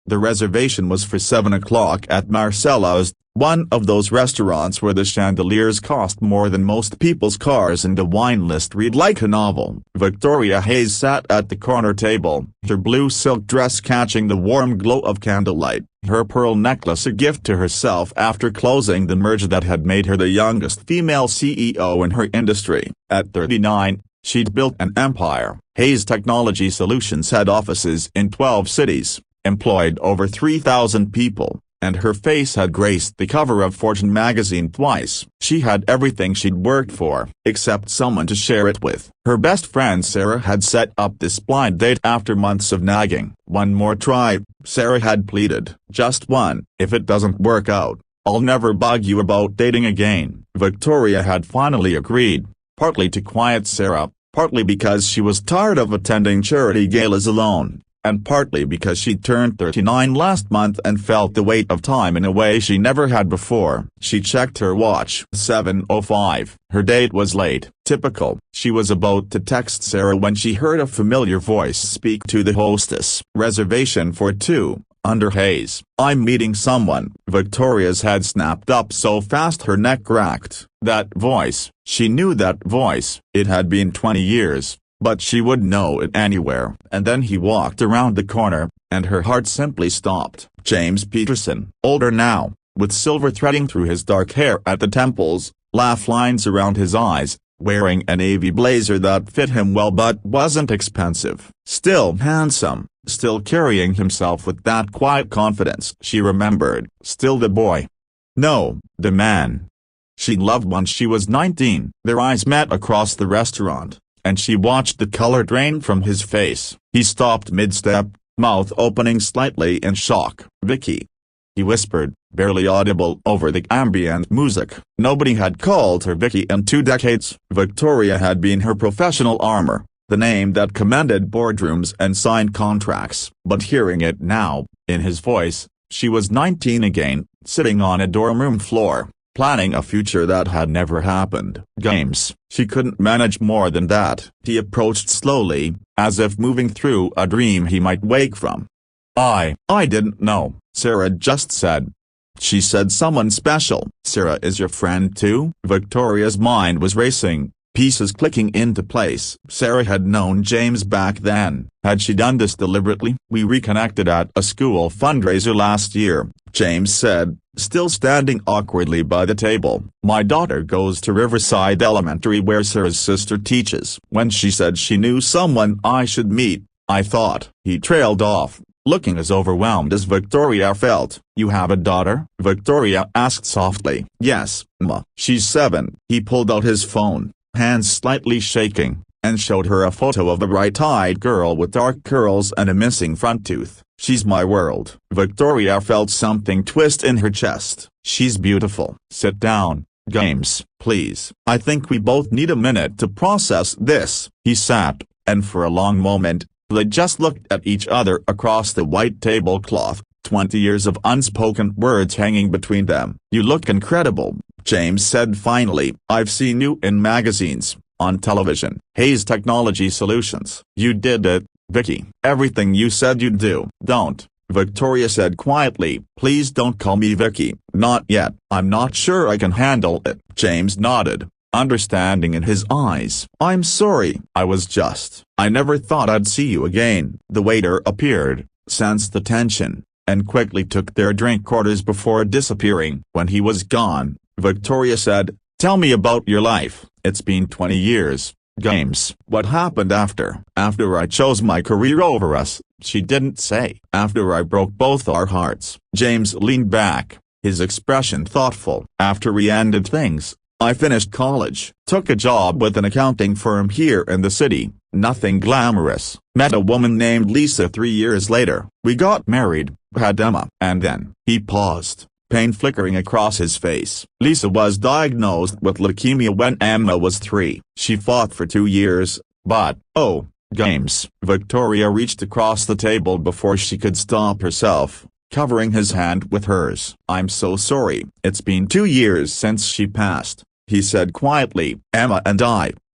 The reservation was for 7 o'clock at Marcelo's, one of those restaurants where the chandeliers cost more than most people's cars and the wine list read like a novel. Victoria Hayes sat at the corner table, her blue silk dress catching the warm glow of candlelight, her pearl necklace a gift to herself after closing the merger that had made her the youngest female CEO in her industry. At 39, she'd built an empire. Hayes Technology Solutions had offices in 12 cities, employed over 3,000 people, and her face had graced the cover of Fortune magazine twice. She had everything she'd worked for, except someone to share it with. Her best friend Sarah had set up this blind date after months of nagging. "One more try," Sarah had pleaded. "Just one. If it doesn't work out, I'll never bug you about dating again." Victoria had finally agreed, partly to quiet Sarah, partly because she was tired of attending charity galas alone, and partly because she'd turned 39 last month and felt the weight of time in a way she never had before. She checked her watch. 7:05. Her date was late. Typical. She was about to text Sarah when she heard a familiar voice speak to the hostess. "Reservation for 2, under Hayes." "I'm meeting someone." Victoria's head snapped up so fast her neck cracked. That voice. She knew that voice. It had been 20 years. But she would know it anywhere. And then he walked around the corner, and her heart simply stopped. James Peterson, older now, with silver threading through his dark hair at the temples, laugh lines around his eyes, wearing a navy blazer that fit him well but wasn't expensive. Still handsome, still carrying himself with that quiet confidence she remembered. Still the boy. No, the man she loved when she was 19. Their eyes met across the restaurant, and she watched the color drain from his face. He stopped mid-step, mouth opening slightly in shock. "Vicky," he whispered, barely audible over the ambient music. Nobody had called her Vicky in 2 decades. Victoria had been her professional armor, the name that commanded boardrooms and signed contracts. But hearing it now, in his voice, she was 19 again, sitting on a dorm room floor, planning a future that had never happened. Games. She couldn't manage more than that. He approached slowly, as if moving through a dream he might wake from. I didn't know," Sarah just said. She said someone special. "Sarah is your friend too?" Victoria's mind was racing, pieces clicking into place. Sarah had known James back then. Had she done this deliberately? "We reconnected at a school fundraiser last year," James said, still standing awkwardly by the table. "My daughter goes to Riverside Elementary where Sarah's sister teaches. When she said she knew someone I should meet, I thought." He trailed off, looking as overwhelmed as Victoria felt. "You have a daughter?" Victoria asked softly. "Yes, Ma. She's 7. He pulled out his phone, hands slightly shaking, and showed her a photo of a bright-eyed girl with dark curls and a missing front tooth. "She's my world." Victoria felt something twist in her chest. "She's beautiful." "Sit down, James, please. I think we both need a minute to process this." He sat, and for a long moment, they just looked at each other across the white tablecloth, 20 years of unspoken words hanging between them. "You look incredible," James said finally. "I've seen you in magazines, on television. Hayes Technology Solutions. You did it, Vicky. Everything you said you'd do." "Don't," Victoria said quietly. "Please don't call me Vicky." "Not yet." "I'm not sure I can handle it." James nodded, understanding in his eyes. "I'm sorry. I never thought I'd see you again." The waiter appeared, sensed the tension, and quickly took their drink orders before disappearing. When he was gone, Victoria said, "Tell me about your life." "It's been 20 years, James." "What happened after?" "After I chose my career over us," she didn't say. "After I broke both our hearts." James leaned back, his expression thoughtful. "After we ended things, I finished college. Took a job with an accounting firm here in the city, nothing glamorous. Met a woman named Lisa 3 years later. We got married, had Emma." And then, he paused, pain flickering across his face. "Lisa was diagnosed with leukemia when Emma was 3. She fought for 2 years, but, oh, James." Victoria reached across the table before she could stop herself, covering his hand with hers. "I'm so sorry." "It's been 2 years since she passed," he said quietly. "Emma and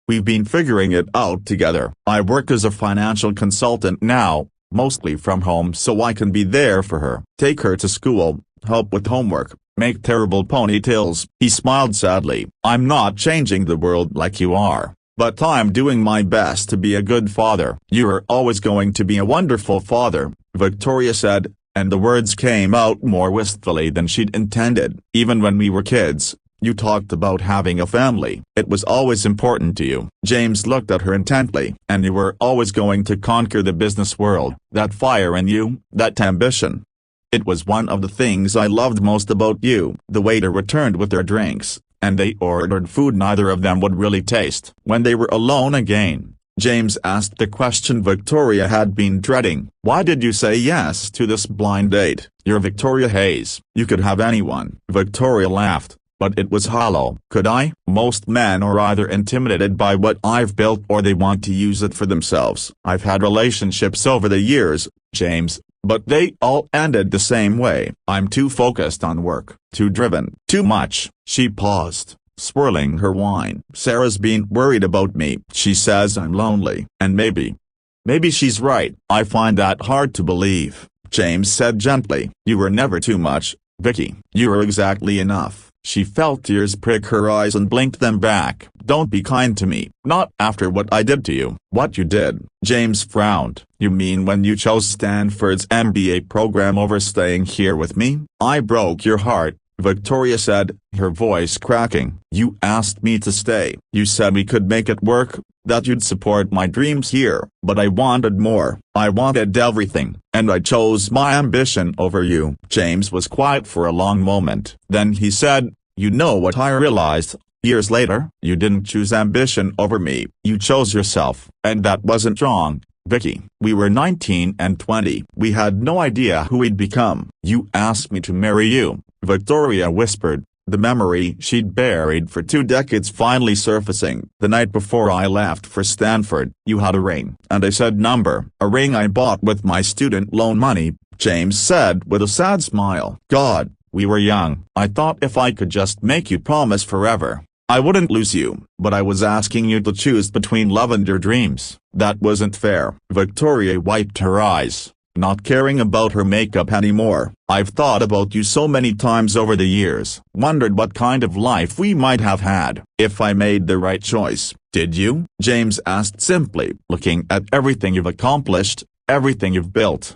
we've been figuring it out together. I work as a financial consultant now, mostly from home so I can be there for her. Take her to school, help with homework, make terrible ponytails." He smiled sadly. "I'm not changing the world like you are, but I'm doing my best to be a good father." "You're always going to be a wonderful father," Victoria said, and the words came out more wistfully than she'd intended. "Even when we were kids, you talked about having a family. It was always important to you." James looked at her intently. "And you were always going to conquer the business world. That fire in you, that ambition. It was one of the things I loved most about you." The waiter returned with their drinks, and they ordered food neither of them would really taste. When they were alone again, James asked the question Victoria had been dreading. "Why did you say yes to this blind date? You're Victoria Hayes. You could have anyone." Victoria laughed, but it was hollow. "Could I? Most men are either intimidated by what I've built or they want to use it for themselves. I've had relationships over the years, James, but they all ended the same way. I'm too focused on work, too driven, too much." She paused, swirling her wine. "Sarah's been worried about me. She says I'm lonely. And maybe she's right." "I find that hard to believe," James said gently. "You were never too much, Vicky. You were exactly enough." She felt tears prick her eyes and blinked them back. "Don't be kind to me. Not after what I did to you." "What you did?" James frowned. "You mean when you chose Stanford's MBA program over staying here with me?" "I broke your heart," Victoria said, her voice cracking. "You asked me to stay. You said we could make it work, that you'd support my dreams here. But I wanted more. I wanted everything, and I chose my ambition over you." James was quiet for a long moment. Then he said, "You know what I realized years later? You didn't choose ambition over me. You chose yourself. And that wasn't wrong, Vicky. We were 19 and 20. We had no idea who we'd become. You asked me to marry you," Victoria whispered, the memory she'd buried for 2 decades finally surfacing. "The night before I left for Stanford, you had a ring." "And I said number." "A ring I bought with my student loan money," James said with a sad smile. "God, we were young. I thought if I could just make you promise forever, I wouldn't lose you. But I was asking you to choose between love and your dreams. That wasn't fair." Victoria wiped her eyes, not caring about her makeup anymore. "I've thought about you so many times over the years. Wondered what kind of life we might have had, if I made the right choice." "Did you?" James asked simply, "Looking at everything you've accomplished, everything you've built.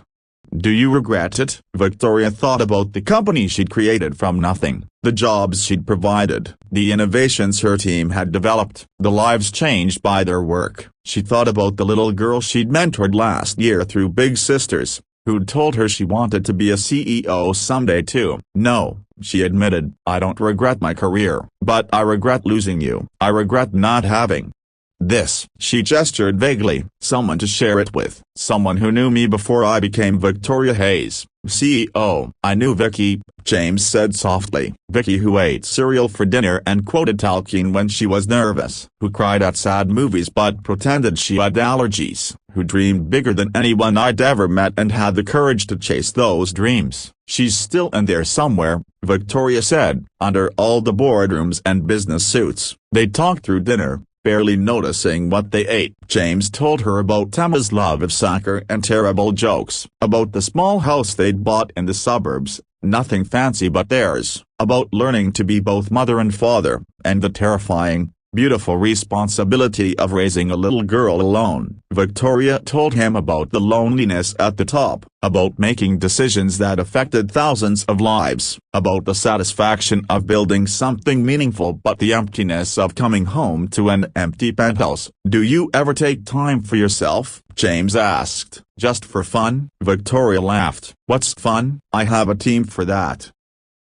Do you regret it?" Victoria thought about the company she'd created from nothing, the jobs she'd provided, the innovations her team had developed, the lives changed by their work. She thought about the little girl she'd mentored last year through Big Sisters, who'd told her she wanted to be a CEO someday too. "No," she admitted, "I don't regret my career, but I regret losing you. I regret not having this." She gestured vaguely. "Someone to share it with. Someone who knew me before I became Victoria Hayes, CEO." "I knew Vicky," James said softly. "Vicky who ate cereal for dinner and quoted Tolkien when she was nervous, who cried at sad movies but pretended she had allergies, who dreamed bigger than anyone I'd ever met and had the courage to chase those dreams. She's still in there somewhere," Victoria said, "under all the boardrooms and business suits." They talked through dinner, barely noticing what they ate. James told her about Emma's love of soccer and terrible jokes, about the small house they'd bought in the suburbs, nothing fancy but theirs, about learning to be both mother and father, and the terrifying, beautiful responsibility of raising a little girl alone. Victoria told him about the loneliness at the top, about making decisions that affected thousands of lives, about the satisfaction of building something meaningful but the emptiness of coming home to an empty penthouse. "Do you ever take time for yourself?" James asked. "Just for fun?" Victoria laughed. "What's fun? I have a team for that.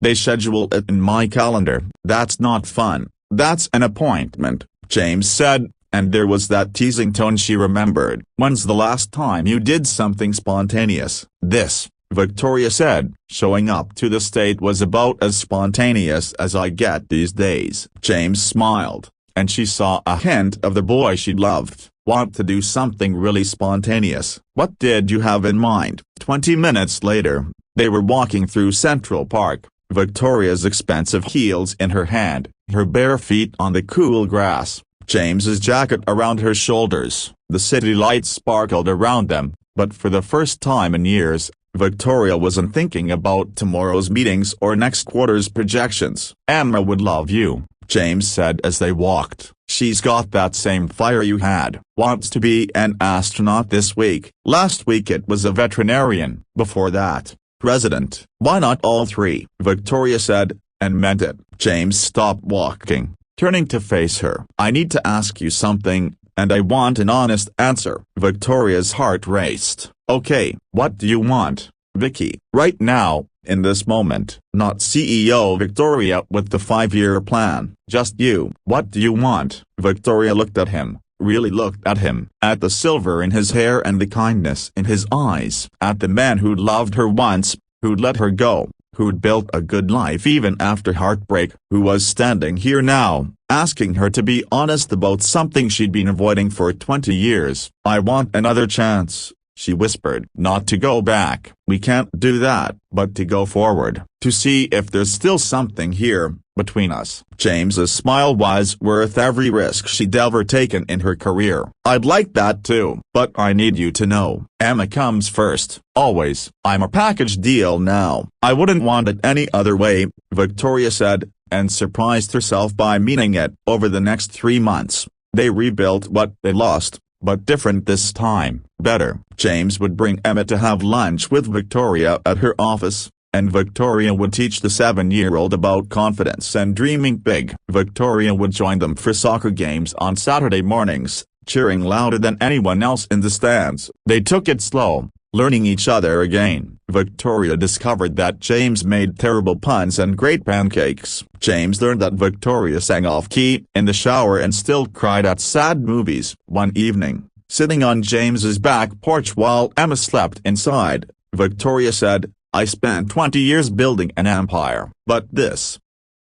They schedule it in my calendar." "That's not fun. That's an appointment," James said, and there was that teasing tone she remembered. "When's the last time you did something spontaneous?" "This," Victoria said. "Showing up to the state was about as spontaneous as I get these days." James smiled, and she saw a hint of the boy she loved. "Want to do something really spontaneous? What did you have in mind?" 20 minutes later, they were walking through Central Park, Victoria's expensive heels in her hand, her bare feet on the cool grass, James's jacket around her shoulders. The city lights sparkled around them, But for the first time in years, Victoria wasn't thinking about tomorrow's meetings or next quarter's projections. "Emma would love you," James said as they walked. "She's got that same fire you had. Wants to be an astronaut this week. Last week it was a veterinarian. Before that, president." "Why not all three?" Victoria said, and meant it. James stopped walking, turning to face her. "I need to ask you something, and I want an honest answer." Victoria's heart raced. "Okay, what do you want, Vicky?" "Right now, in this moment, not CEO Victoria with the 5-year plan, just you." "What do you want?" Victoria looked at him, really looked at him, at the silver in his hair and the kindness in his eyes, at the man who'd loved her once, who'd let her go, who'd built a good life even after heartbreak, who was standing here now, asking her to be honest about something she'd been avoiding for 20 years. "I want another chance," she whispered. "Not to go back, we can't do that, but to go forward, to see if there's still something here, between us." James's smile was worth every risk she'd ever taken in her career. "I'd like that too, but I need you to know, Emma comes first, always. I'm a package deal now. I wouldn't want it any other way," Victoria said, and surprised herself by meaning it. Over the next 3 months, they rebuilt what they lost, but different this time, better. James would bring Emma to have lunch with Victoria at her office, and Victoria would teach the 7-year-old about confidence and dreaming big. Victoria would join them for soccer games on Saturday mornings, cheering louder than anyone else in the stands. They took it slow, learning each other again. Victoria discovered that James made terrible puns and great pancakes. James learned that Victoria sang off-key in the shower and still cried at sad movies. One evening, sitting on James's back porch while Emma slept inside, Victoria said, "I spent 20 years building an empire, but this,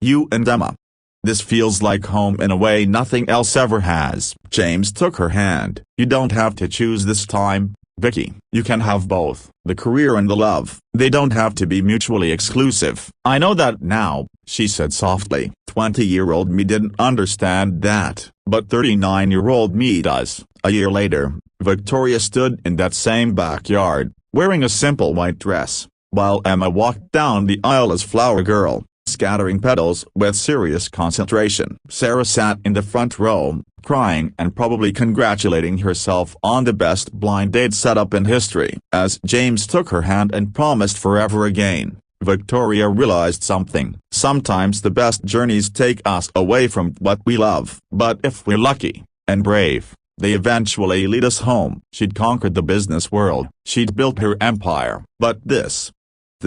you and Emma, this feels like home in a way nothing else ever has." James took her hand. "You don't have to choose this time, Vicky. You can have both, the career and the love. They don't have to be mutually exclusive." "I know that now," she said softly. 20-year-old me didn't understand that, but 39-year-old me does. A year later, Victoria stood in that same backyard, wearing a simple white dress, while Emma walked down the aisle as flower girl, scattering petals with serious concentration. Sarah sat in the front row, crying and probably congratulating herself on the best blind date setup in history. As James took her hand and promised forever again, Victoria realized something. Sometimes the best journeys take us away from what we love, but if we're lucky and brave, they eventually lead us home. She'd conquered the business world, she'd built her empire, but this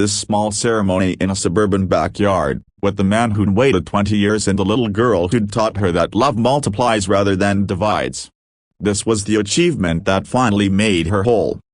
small ceremony in a suburban backyard, with the man who'd waited 20 years and the little girl who'd taught her that love multiplies rather than divides. This was the achievement that finally made her whole.